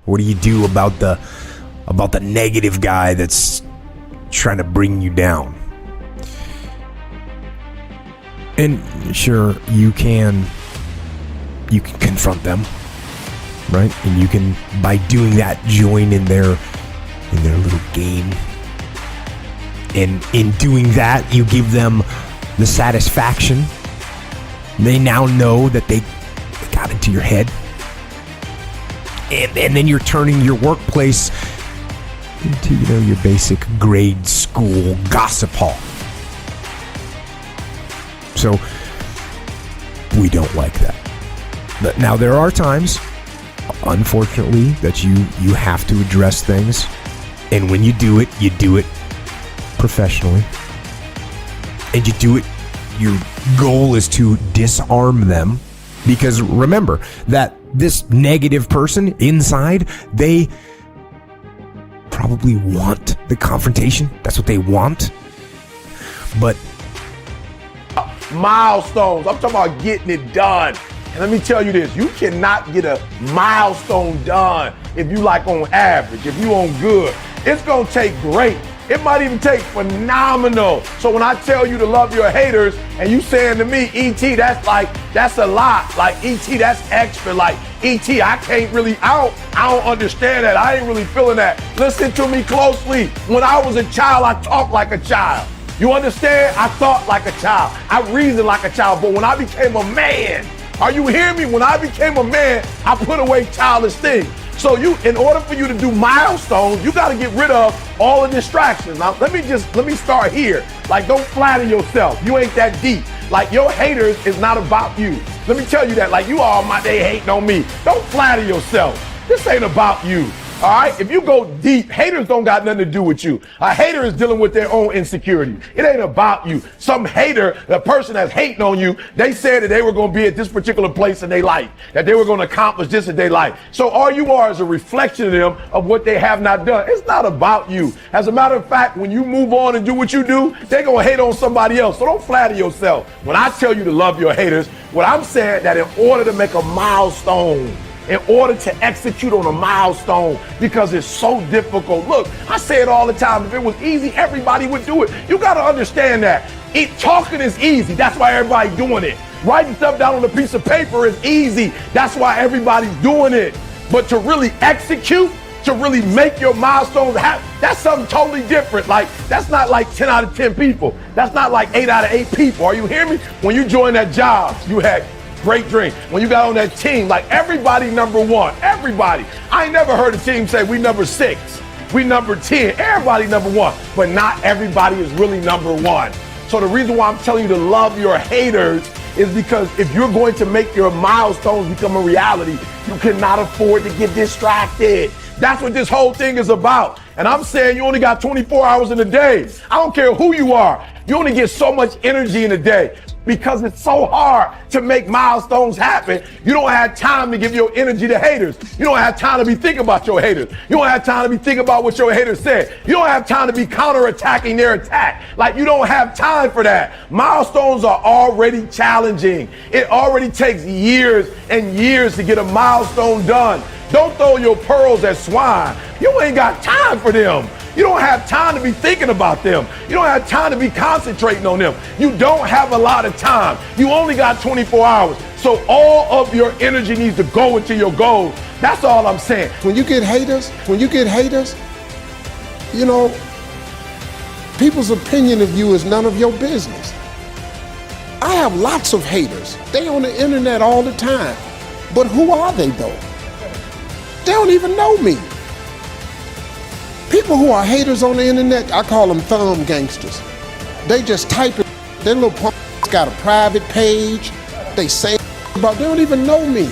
What do you do about the negative guy that's trying to bring you down? And sure, you can confront them, right? And you can, by doing that, join in their little game. And in doing that, you give them the satisfaction. They now know that they got into your head. And then you're turning your workplace into, your basic grade school gossip hall. So we don't like that. But now there are times, unfortunately, that you have to address things. And when you do it professionally. And you do it, your goal is to disarm them. Because remember that this negative person inside, they probably want the confrontation. That's what they want. But milestones, I'm talking about getting it done. And let me tell you this, you cannot get a milestone done if you like on average, if you on good. It's gonna take great. It might even take phenomenal. So when I tell you to love your haters and you saying to me, E.T., that's a lot. Like, E.T., that's extra. Like, E.T., I don't understand that. I ain't really feeling that. Listen to me closely. When I was a child, I talked like a child. You understand? I thought like a child. I reasoned like a child. But when I became a man, are you hearing me? When I became a man, I put away childish things. So in order for you to do milestones, you got to get rid of all the distractions. Now, let me start here. Like, don't flatter yourself. You ain't that deep. Like, your haters is not about you. Let me tell you that. Like, they hating on me. Don't flatter yourself. This ain't about you. All right? If you go deep, haters don't got nothing to do with you. A hater is dealing with their own insecurity. It ain't about you. Some hater, the person that's hating on you, they said that they were going to be at this particular place in their life, that they were going to accomplish this in their life. So all you are is a reflection of them of what they have not done. It's not about you. As a matter of fact, when you move on and do what you do, they're going to hate on somebody else. So don't flatter yourself. When I tell you to love your haters, what I'm saying that in order to make a milestone, in order to execute on a milestone, because it's so difficult. Look, I say it all the time. If it was easy, everybody would do it. You got to understand that. Talking is easy. That's why everybody's doing it. Writing stuff down on a piece of paper is easy. That's why everybody's doing it. But to really execute, to really make your milestones happen, that's something totally different. Like, that's not like 10 out of 10 people. That's not like 8 out of 8 people. Are you hearing me? When you joined that job, you had great dream. When you got on that team, like, everybody number one. Everybody. I ain't never heard a team say we number 6, we number 10. Everybody number 1, but not everybody is really number 1. So the reason why I'm telling you to love your haters is because if you're going to make your milestones become a reality, you cannot afford to get distracted. That's what this whole thing is about. And I'm saying you only got 24 hours in a day. I don't care who you are. You only get so much energy in a day. Because it's so hard to make milestones happen, you don't have time to give your energy to haters. You don't have time to be thinking about your haters. You don't have time to be thinking about what your haters said. You don't have time to be counterattacking their attack. Like, you don't have time for that. Milestones are already challenging. It already takes years and years to get a milestone done. Don't throw your pearls at swine. You ain't got time for them. You don't have time to be thinking about them. You don't have time to be concentrating on them. You don't have a lot of time. You only got 24 hours. So all of your energy needs to go into your goals. That's all I'm saying. When you get haters, people's opinion of you is none of your business. I have lots of haters. They on the internet all the time. But who are they though? They don't even know me. People who are haters on the internet, I call them thumb gangsters. They just type it. Their little punk got a private page. They say about, they don't even know me.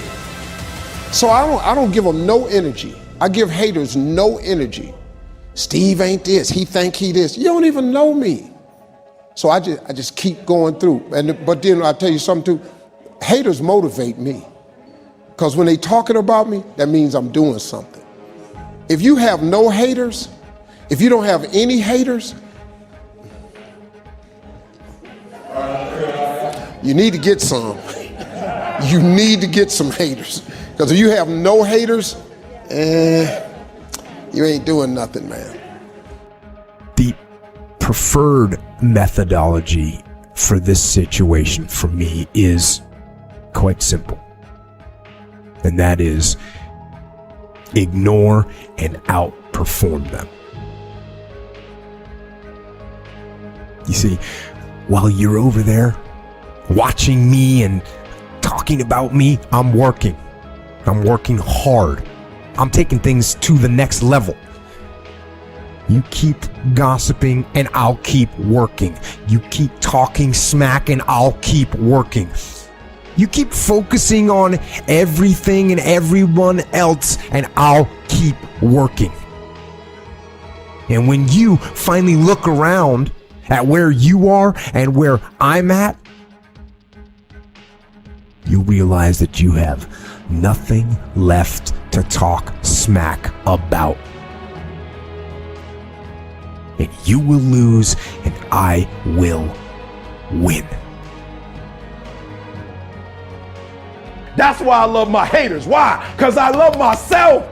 So I don't give them no energy. I give haters no energy. Steve ain't this, he think he this. You don't even know me. So I just keep going through. But then I'll tell you something too, haters motivate me. Because when they talking about me, that means I'm doing something. If you have no haters, if you don't have any haters, you need to get some. You need to get some haters. Because if you have no haters, You ain't doing nothing, man. The preferred methodology for this situation for me is quite simple. And that is ignore and outperform them. You see, while you're over there watching me and talking about me, I'm working. I'm working hard. I'm taking things to the next level. You keep gossiping and I'll keep working. You keep talking smack and I'll keep working. You keep focusing on everything and everyone else and I'll keep working. And when you finally look around at where you are and where I'm at, you realize that you have nothing left to talk smack about. And you will lose and I will win. That's why I love my haters. Why? Because I love myself.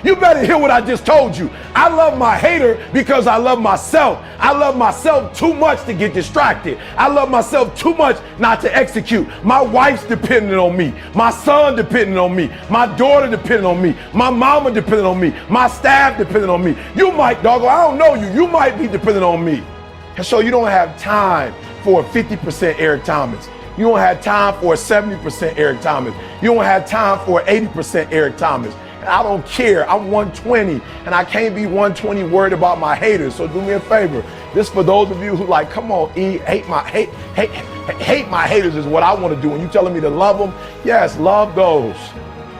You better hear what I just told you. I love my hater because I love myself. I love myself too much to get distracted. I love myself too much not to execute. My wife's dependent on me. My son dependent on me. My daughter dependent on me. My mama dependent on me. My staff dependent on me. You might, doggo, I don't know you. You might be dependent on me. And so you don't have time for a 50% Eric Thomas. You don't have time for a 70% Eric Thomas. You don't have time for an 80% Eric Thomas. And I don't care. I'm 120 and I can't be 120 worried about my haters. So do me a favor. This for those of you who like, come on, E, hate my haters is what I want to do. And you telling me to love them? Yes, love those.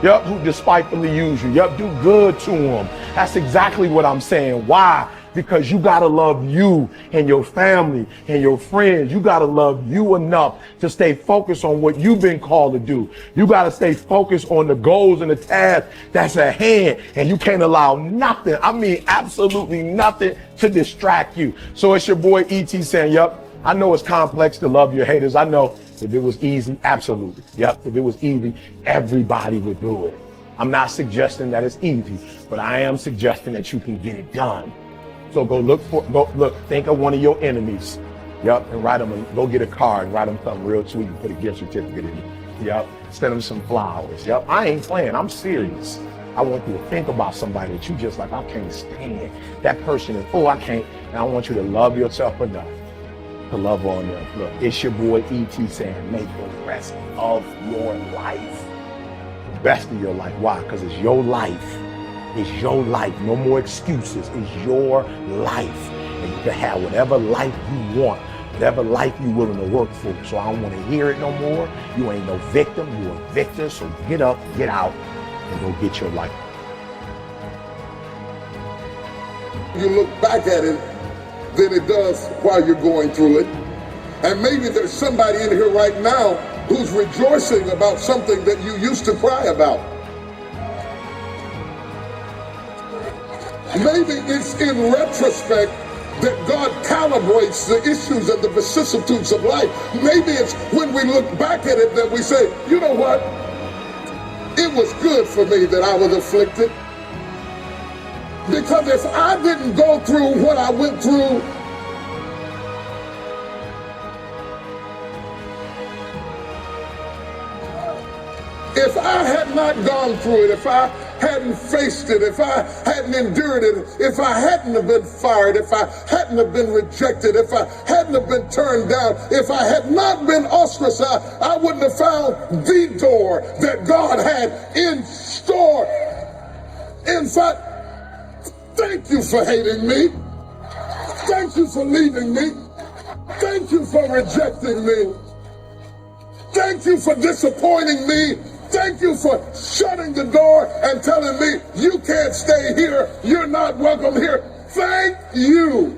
Yep, who despitefully use you. Yep, do good to them. That's exactly what I'm saying. Why? Because you got to love you and your family and your friends. You got to love you enough to stay focused on what you've been called to do. You got to stay focused on the goals and the tasks that's at hand. And you can't allow nothing, I mean, absolutely nothing to distract you. So it's your boy E.T. saying, yup, I know it's complex to love your haters. I know if it was easy, absolutely. Yep, if it was easy, everybody would do it. I'm not suggesting that it's easy, but I am suggesting that you can get it done. So think of one of your enemies, yep, and write them, go get a card and write them something real sweet and put a gift certificate in it, yep, send them some flowers, yep. I ain't playing, I'm serious. I want you to think about somebody that you just like, I can't stand that person, and I can't, and I want you to love yourself enough to love on them. Look, it's your boy E.T. saying, make the rest of your life the best of your life. Why? Because it's your life. It's your life. No more excuses. It's your life. And you can have whatever life you want, whatever life you're willing to work for. So I don't want to hear it no more. You ain't no victim. You're a victor. So get up, get out, and go get your life. You look back at it than it does while you're going through it. And maybe there's somebody in here right now who's rejoicing about something that you used to cry about. Maybe it's in retrospect that God calibrates the issues and the vicissitudes of life. Maybe it's when we look back at it that we say, you know what? It was good for me that I was afflicted. Because if I didn't go through what I went through, if I had not gone through it, if I hadn't faced it, if I hadn't endured it, if I hadn't have been fired, if I hadn't have been rejected, if I hadn't have been turned down, if I had not been ostracized, I wouldn't have found the door that God had in store. In fact, thank you for hating me. Thank you for leaving me. Thank you for rejecting me. Thank you for disappointing me. Thank you for shutting the door and telling me you can't stay here. You're not welcome here. Thank you.